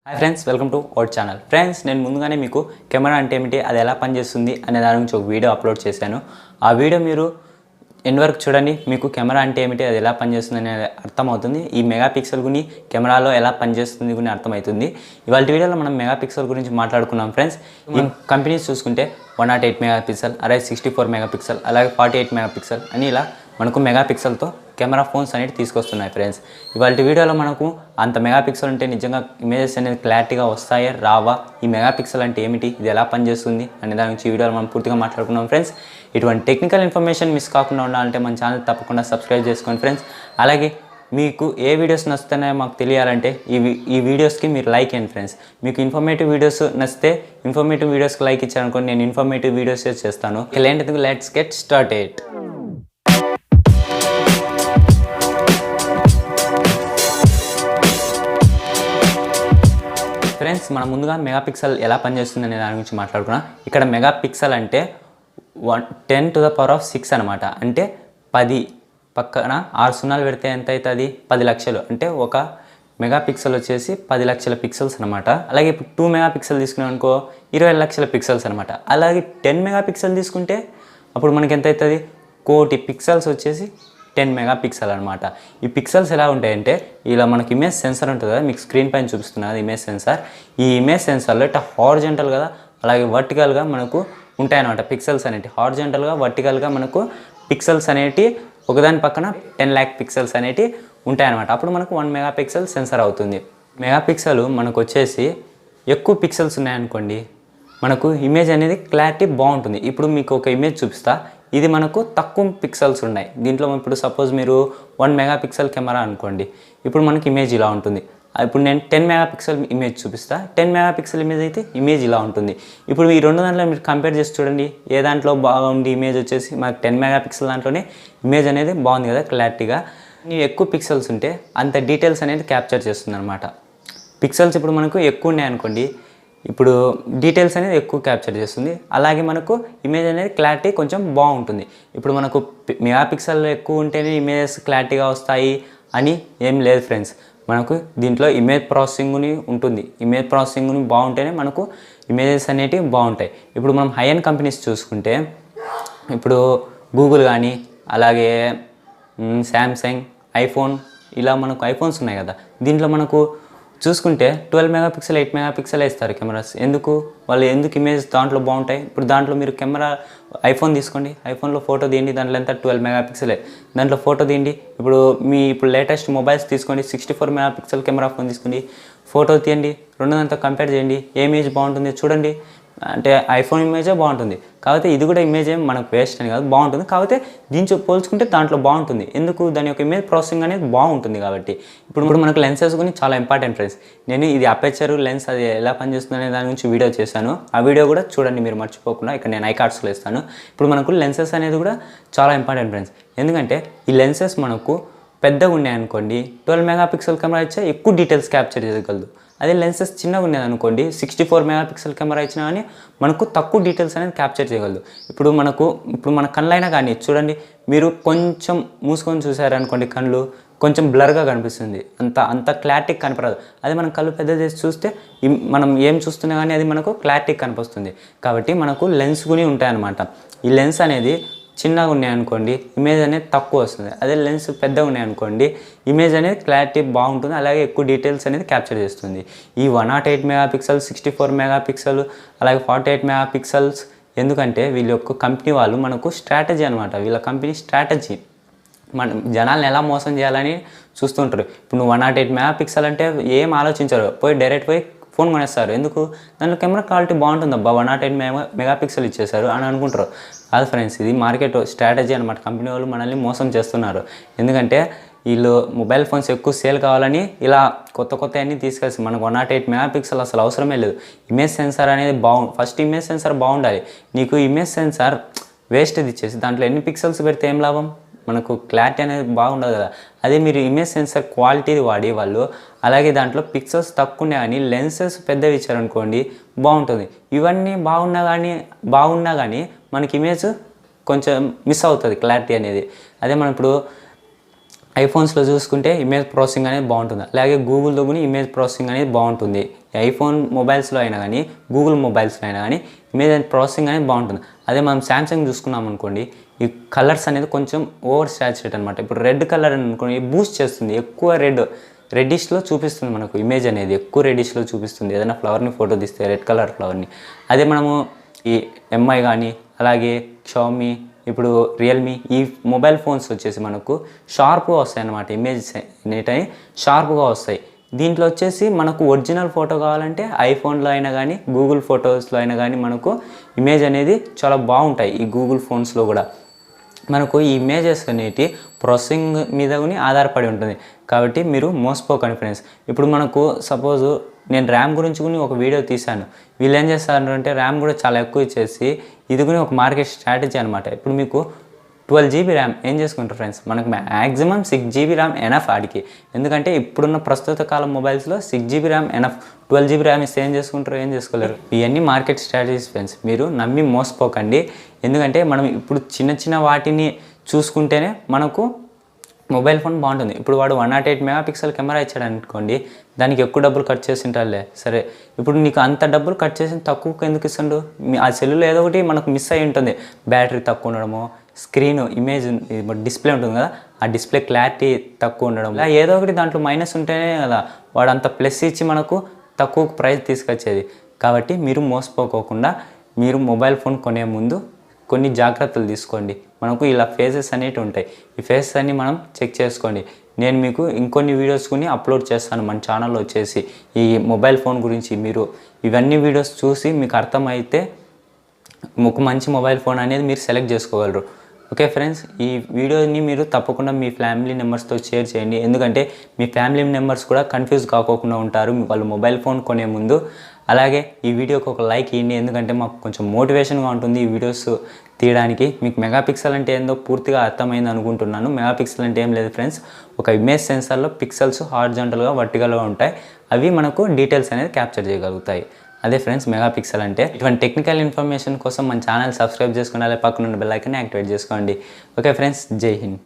Hi friends, welcome to our channel. Friends, నేను ముందుగానే మీకు కెమెరా అంటే ఏమిటి, అది ఎలా పనిచేస్తుంది అనే దాని గురించి ఒక వీడియో అప్లోడ్ చేశాను. ఆ వీడియో మీరు ఎండ్ వరకు చూడండి. మీకు కెమెరా అంటే ఏమిటి, అది ఎలా పనిచేస్తుంది అనేది అర్థమవుతుంది. ఈ మెగాపిక్సెల్ గుని కెమెరాలో ఎలా పనిచేస్తుంది గుని అర్థమవుతుంది. ఇవాళ వీడియోలో మనం మెగాపిక్సెల్ గురించి మాట్లాడుకున్నాం ఫ్రెండ్స్. ఈ కంపెనీస్ చూసుకుంటే 108 మెగాపిక్సెల్, అలాగే 64 మెగాపిక్సెల్, అలాగే 48 మెగాపిక్సెల్ అని ఇలా మనకు మెగాపిక్సెల్తో కెమెరా ఫోన్స్ అనేవి తీసుకొస్తున్నాయి ఫ్రెండ్స్. ఇవాళ వీడియోలో మనకు అంత మెగాపిక్సెల్ ఉంటే నిజంగా ఇమేజెస్ అనేది క్లారిటీగా వస్తాయా రావా, ఈ మెగాపిక్సెల్ అంటే ఏమిటి, ఇది ఎలా పనిచేస్తుంది అనే దాని గురించి ఈ వీడియోలో మనం పూర్తిగా మాట్లాడుకున్నాం ఫ్రెండ్స్. ఇటువంటి టెక్నికల్ ఇన్ఫర్మేషన్ మిస్ కాకుండా ఉండాలంటే మన ఛానల్ తప్పకుండా సబ్స్క్రైబ్ చేసుకోండి ఫ్రెండ్స్. అలాగే మీకు ఏ వీడియోస్ నచ్చుతున్నాయో మాకు తెలియాలంటే ఈ వీడియోస్కి మీరు లైక్ చేయండి ఫ్రెండ్స్. మీకు ఇన్ఫర్మేటివ్ వీడియోస్ నచ్చితే ఇన్ఫర్మేటివ్ వీడియోస్కి లైక్ ఇచ్చారనుకోండి, నేను ఇన్ఫర్మేటివ్ వీడియోస్ చేస్తాను. Let's get started. ఫ్రెండ్స్, మనం ముందుగా మెగాపిక్సెల్ ఎలా పనిచేస్తుంది అనే దాని గురించి మాట్లాడుకున్నాం. ఇక్కడ మెగాపిక్సెల్ అంటే 10⁶ అనమాట. అంటే 10 పక్కన 6 సున్నాలు పెడితే ఎంత అవుతుంది, 10 లక్షలు. అంటే ఒక మెగాపిక్సెల్ వచ్చేసి 10 లక్షల పిక్సెల్స్ అనమాట. అలాగే ఇప్పుడు 2 మెగాపిక్సెల్ తీసుకున్నాం అనుకో 20 లక్షల పిక్సెల్స్ అనమాట. అలాగే 10 మెగాపిక్సెల్ తీసుకుంటే అప్పుడు మనకి ఎంత అవుతుంది, 1,000,000 పిక్సెల్స్ వచ్చేసి 10 మెగాపిక్సెల్ అనమాట. ఈ పిక్సెల్స్ ఎలా ఉంటాయంటే, ఇలా మనకి ఇమేజ్ సెన్సార్ ఉంటుంది కదా, మీకు స్క్రీన్ పైన చూపిస్తున్నా కదా ఇమేజ్ సెన్సార్. ఈ ఇమేజ్ సెన్సార్లో ఇట్లా హారిజాంటల్ కదా, అలాగే వర్టికల్గా మనకు ఉంటాయన్నమాట పిక్సెల్స్ అనేవి. హారిజాంటల్గా వర్టికల్గా మనకు పిక్సెల్స్ అనేవి ఒకదాని పక్కన 10 lakh పిక్సెల్స్ అనేవి ఉంటాయన్నమాట. అప్పుడు మనకు 1 మెగాపిక్సెల్ సెన్సార్ అవుతుంది. మెగాపిక్సెల్ మనకు వచ్చేసి ఎక్కువ పిక్సెల్స్ ఉన్నాయనుకోండి, మనకు ఇమేజ్ అనేది క్లారిటీ బాగుంటుంది. ఇప్పుడు మీకు ఒక ఇమేజ్ చూపిస్తా. ఇది మనకు తక్కువ పిక్సెల్స్ ఉన్నాయి దీంట్లో. ఇప్పుడు సపోజ్ మీరు 1 మెగాపిక్సెల్ కెమెరా అనుకోండి, ఇప్పుడు మనకి ఇమేజ్ ఇలా ఉంటుంది. ఇప్పుడు నేను 10 మెగాపిక్సెల్ ఇమేజ్ చూపిస్తా. 10 మెగాపిక్సెల్ ఇమేజ్ అయితే ఇమేజ్ ఇలా ఉంటుంది. ఇప్పుడు ఈ రెండు దాంట్లో మీరు కంపేర్ చేసి చూడండి, ఏ దాంట్లో బాగుంది ఇమేజ్ వచ్చేసి మనకు 10 మెగాపిక్సెల్ దాంట్లోనే ఇమేజ్ అనేది బాగుంది కదా క్లారిటీగా. ఎక్కువ పిక్సెల్స్ ఉంటే అంత డీటెయిల్స్ అనేది క్యాప్చర్ చేస్తుంది అనమాట. పిక్సెల్స్ ఇప్పుడు మనకు ఎక్కువ ఉన్నాయి అనుకోండి, ఇప్పుడు డీటెయిల్స్ అనేది ఎక్కువ క్యాప్చర్ చేస్తుంది. అలాగే మనకు ఇమేజ్ అనేది క్లారిటీ కొంచెం బాగుంటుంది. ఇప్పుడు మనకు మెగాపిక్సెల్ ఎక్కువ ఉంటేనే ఇమేజెస్ క్లారిటీగా వస్తాయి అని ఏం లేదు ఫ్రెండ్స్. మనకు దీంట్లో ఇమేజ్ ప్రాసెసింగ్ని ఉంటుంది. ఇమేజ్ ప్రాసెసింగ్ని బాగుంటేనే మనకు ఇమేజెస్ అనేటివి బాగుంటాయి. ఇప్పుడు మనం హై ఎండ్ కంపెనీస్ చూసుకుంటే, ఇప్పుడు గూగుల్ కానీ, అలాగే శాంసంగ్, ఐఫోన్, ఇలా మనకు ఐఫోన్స్ ఉన్నాయి కదా, దీంట్లో మనకు చూసుకుంటే 12 మెగాపిక్సెల్ 8 మెగాపిక్సెల్ ఇస్తారు కెమెరాస్. ఎందుకు ఇమేజ్ దాంట్లో బాగుంటాయి. ఇప్పుడు దాంట్లో మీరు కెమెరా ఐఫోన్ తీసుకోండి, ఐఫోన్లో ఫోటో తీయండి, దాంట్లో ఎంత 12 మెగాపిక్సెలే, దాంట్లో ఫోటో తీయండి. ఇప్పుడు లేటెస్ట్ మొబైల్స్ తీసుకోండి, 64 మెగాపిక్సెల్ కెమెరా ఫోన్ తీసుకోండి, ఫోటో తీయండి, రెండుదంతా కంపేర్ చేయండి, ఏ ఇమేజ్ బాగుంటుంది చూడండి. అంటే ఐఫోన్ ఇమేజే బాగుంటుంది. కాకపోతే ఇది కూడా ఇమేజ్ ఏం మనకు వేస్ట్ అని కాదు, బాగుంటుంది. కాకపోతే దీంతో పోల్చుకుంటే దాంట్లో బాగుంటుంది. ఎందుకు, దాని యొక్క ఇమేజ్ ప్రాసెసింగ్ అనేది బాగుంటుంది కాబట్టి. ఇప్పుడు మనకు లెన్సెస్ గురించి చాలా ఇంపార్టెంట్ ఫ్రెండ్స్. నేను ఇది అపేచర్ లెన్స్ అది ఎలా పనిచేస్తుంది అనే దాని గురించి వీడియో చేశాను. ఆ వీడియో కూడా చూడండి మీరు మర్చిపోకుండా. ఇక్కడ నేను ఐకార్డ్స్లో ఇస్తాను. ఇప్పుడు మనకు లెన్సెస్ అనేది కూడా చాలా ఇంపార్టెంట్ ఫ్రెండ్స్. ఎందుకంటే ఈ లెన్సెస్ మనకు పెద్దగా ఉన్నాయనుకోండి, 12 మెగాపిక్సెల్ కెమెరా ఇచ్చా ఎక్కువ డీటెయిల్స్ క్యాప్చర్ చేయగలదు. అదే లెన్సెస్ చిన్నగా ఉండేది అనుకోండి, 64 మెగాపిక్సెల్ కెమెరా ఇచ్చినా కానీ మనకు తక్కువ డీటెయిల్స్ అనేది క్యాప్చర్ చేయగలదు. ఇప్పుడు మన కళ్ళైనా కానీ చూడండి, మీరు కొంచెం మూసుకొని చూసారనుకోండి, కళ్ళు కొంచెం బ్లర్గా కనిపిస్తుంది, అంత క్లారిటీ కనపడదు. అదే మనం కళ్ళు పెద్ద చేసి చూస్తే మనం ఏం చూస్తున్నా కానీ అది మనకు క్లారిటీ కనిపిస్తుంది. కాబట్టి మనకు లెన్స్ గుని ఉంటాయన్నమాట. ఈ లెన్స్ అనేది చిన్నగా ఉన్నాయనుకోండి, ఇమేజ్ అనేది తక్కువ వస్తుంది. అదే లెన్స్ పెద్దగా ఉన్నాయనుకోండి, ఇమేజ్ అనేది క్లారిటీ బాగుంటుంది, అలాగే ఎక్కువ డీటెయిల్స్ అనేది క్యాప్చర్ చేస్తుంది. ఈ 108 మెగాపిక్సెల్, 64 మెగాపిక్సెల్, అలాగే 48 మెగాపిక్సెల్స్ ఎందుకంటే వీళ్ళ యొక్క కంపెనీ వాళ్ళు మనకు స్ట్రాటజీ అనమాట. వీళ్ళ కంపెనీ స్ట్రాటజీ మన జనాలను ఎలా మోసం చేయాలని చూస్తుంటారు. ఇప్పుడు నువ్వు 108 మెగాపిక్సెల్ అంటే ఏం ఆలోచించరు, డైరెక్ట్ పోయి ఫోన్ కొనేస్తారు. ఎందుకు, దాంట్లో కెమెరా క్వాలిటీ బాగుంటుంది, అబ్బా 108 మెగాపిక్సెల్ ఇచ్చేసారు అని అనుకుంటారు. కాదు ఫ్రెండ్స్, ఇది మార్కెట్ స్ట్రాటజీ అనమాట. కంపెనీ వాళ్ళు మనల్ని మోసం చేస్తున్నారు. ఎందుకంటే వీళ్ళు మొబైల్ ఫోన్స్ ఎక్కువ సేల్ కావాలని ఇలా కొత్త అన్నీ తీసుకొచ్చి మనకు 108 మెగాపిక్సెల్ అసలు అవసరమే లేదు. ఇమేజ్ సెన్సార్ అనేది ఫస్ట్ ఇమేజ్ సెన్సార్ బాగుండాలి. నీకు ఇమేజ్ సెన్సార్ వేస్ట్ ఇచ్చేసి దాంట్లో ఎన్ని పిక్సెల్స్ పెడితే ఏం లాభం, మనకు క్లారిటీ అనేది బాగుండదు కదా. అదే మీరు ఇమేజ్ సెన్సార్ క్వాలిటీది వాడి వాళ్ళు, అలాగే దాంట్లో పిక్సెల్స్ తక్కువ ఉన్నాయి కానీ లెన్సెస్ పెద్దవి ఇచ్చారనుకోండి బాగుంటుంది. ఇవన్నీ బాగున్నా కానీ మనకి ఇమేజ్ కొంచెం మిస్ అవుతుంది క్లారిటీ అనేది. అదే మనం ఇప్పుడు ఐఫోన్స్లో చూసుకుంటే ఇమేజ్ ప్రాసెసింగ్ అనేది బాగుంటుంది. అలాగే గూగుల్లో కూడా ఇమేజ్ ప్రాసెసింగ్ అనేది బాగుంటుంది. ఐఫోన్ మొబైల్స్లో అయినా కానీ గూగుల్ మొబైల్స్లో అయినా కానీ ఇమేజ్ అండ్ ప్రాసెసింగ్ అనేది బాగుంటుంది. అదే మనం శాంసంగ్ చూసుకున్నాం అనుకోండి, ఈ కలర్స్ అనేది కొంచెం ఓవర్ సాచురేట్ అనమాట. ఇప్పుడు రెడ్ కలర్ అని అనుకోండి బూస్ట్ చేస్తుంది, ఎక్కువ రెడ్డిష్లో చూపిస్తుంది మనకు ఇమేజ్ అనేది, ఎక్కువ రెడ్డిష్లో చూపిస్తుంది ఏదైనా ఫ్లవర్ని ఫోటో తీస్తే, రెడ్ కలర్ ఫ్లవర్ని. అదే మనము ఈ ఎంఐ కానీ అలాగే షామీ, ఇప్పుడు రియల్మీ, ఈ మొబైల్ ఫోన్స్ వచ్చేసి మనకు షార్ప్గా వస్తాయి అన్నమాట, ఇమేజ్ అనేటివి షార్ప్గా వస్తాయి. దీంట్లో వచ్చేసి మనకు ఒరిజినల్ ఫోటో కావాలంటే ఐఫోన్లో అయినా కానీ గూగుల్ ఫొటోస్లో అయినా కానీ మనకు ఇమేజ్ అనేది చాలా బాగుంటాయి. ఈ గూగుల్ ఫోన్స్లో కూడా మనకు ఈ ఇమేజెస్ అనేటి ప్రాసెసింగ్ మీద కూడా ఆధారపడి ఉంటుంది. కాబట్టి మీరు మోసపోకండి ఫ్రెండ్స్. ఇప్పుడు మనకు సపోజు నేను ర్యామ్ గురించి కూడా ఒక వీడియో తీశాను. వీళ్ళు ఏం చేస్తారంటే ర్యామ్ కూడా చాలా ఎక్కువ ఇచ్చేసి ఇది కూడా ఒక మార్కెట్ స్ట్రాటజీ అనమాట. ఇప్పుడు మీకు 12 GB ర్యామ్ ఏం చేసుకుంటారు ఫ్రెండ్స్, మనకు మ్యాక్సిమం 6 GB ర్యామ్ ఎనఫ్ ఆడికి. ఎందుకంటే ఇప్పుడున్న ప్రస్తుత కాలం మొబైల్స్లో 6 GB RAM enough. 12 GB RAM ఇస్తే ఏం చేసుకుంటారు, ఏం చేసుకోలేరు. ఇవన్నీ మార్కెట్ స్ట్రాటజీస్ ఫ్రెండ్స్, మీరు నమ్మి మోసపోకండి. ఎందుకంటే మనం ఇప్పుడు చిన్న వాటిని చూసుకుంటేనే మనకు మొబైల్ ఫోన్ బాగుంటుంది. ఇప్పుడు వాడు 108 మెగాపిక్సెల్ కెమెరా ఇచ్చాడు అనుకోండి, దానికి ఎక్కువ డబ్బులు ఖర్చు చేసి ఉంటారులే, సరే. ఇప్పుడు నీకు అంత డబ్బులు ఖర్చు చేసి తక్కువకి ఎందుకు ఇస్తుండు? ఆ సెల్లులో ఏదో ఒకటి మనకు మిస్ అయ్యి ఉంటుంది. బ్యాటరీ తక్కువ ఉండడము, స్క్రీన్ ఇమేజ్ డిస్ప్లే ఉంటుంది కదా, ఆ డిస్ప్లే క్లారిటీ తక్కువ ఉండడం, ఇలా ఏదో ఒకటి దాంట్లో మైనస్ ఉంటేనే కదా వాడు అంత ప్లస్ ఇచ్చి మనకు తక్కువ ప్రైస్ తీసుకొచ్చేది. కాబట్టి మీరు మోసపోకోకుండా మీరు మొబైల్ ఫోన్ కొనే ముందు కొన్ని జాగ్రత్తలు తీసుకోండి. మనకు ఇలా ఫేసెస్ అనేవి ఉంటాయి, ఈ ఫేసెస్ అన్ని మనం చెక్ చేసుకోండి. నేను మీకు ఇంకొన్ని వీడియోస్ కొని అప్లోడ్ చేస్తాను మన ఛానల్లో వచ్చేసి ఈ మొబైల్ ఫోన్ గురించి. మీరు ఇవన్నీ వీడియోస్ చూసి మీకు అర్థమైతే ఒక మంచి మొబైల్ ఫోన్ అనేది మీరు సెలెక్ట్ చేసుకోగలరు. ఓకే ఫ్రెండ్స్, ఈ వీడియోని మీరు తప్పకుండా మీ ఫ్యామిలీ మెంబర్స్తో షేర్ చేయండి. ఎందుకంటే మీ ఫ్యామిలీ మెంబర్స్ కూడా కన్ఫ్యూజ్ కాకోకుండా ఉంటారు వాళ్ళు మొబైల్ ఫోన్ కొనే ముందు. అలాగే ఈ వీడియోకి ఒక లైక్ ఇవ్వండి, ఎందుకంటే మాకు కొంచెం మోటివేషన్గా ఉంటుంది ఈ వీడియోస్ తీయడానికి. మీకు మెగాపిక్సెల్ అంటే ఏందో పూర్తిగా అర్థమైంది అనుకుంటున్నాను. మెగాపిక్సెల్ అంటే ఏం లేదు ఫ్రెండ్స్, ఒక ఇమేజ్ సెన్సార్లో పిక్సెల్స్ హారిజాంటల్గా వర్టికల్గా ఉంటాయి, అవి మనకు డీటెయిల్స్ అనేది క్యాప్చర్ చేయగలుగుతాయి. అదే ఫ్రెండ్స్ మెగాపిక్సెల్ అంటే. ఇటువంటి టెక్నికల్ ఇన్ఫర్మేషన్ కోసం మన ఛానల్ సబ్స్క్రైబ్ చేసుకోండి, అలాగే పక్కన ఉన్న బెల్ ఐకాన్ని యాక్టివేట్ చేసుకోండి. ఓకే ఫ్రెండ్స్, జై హింద్.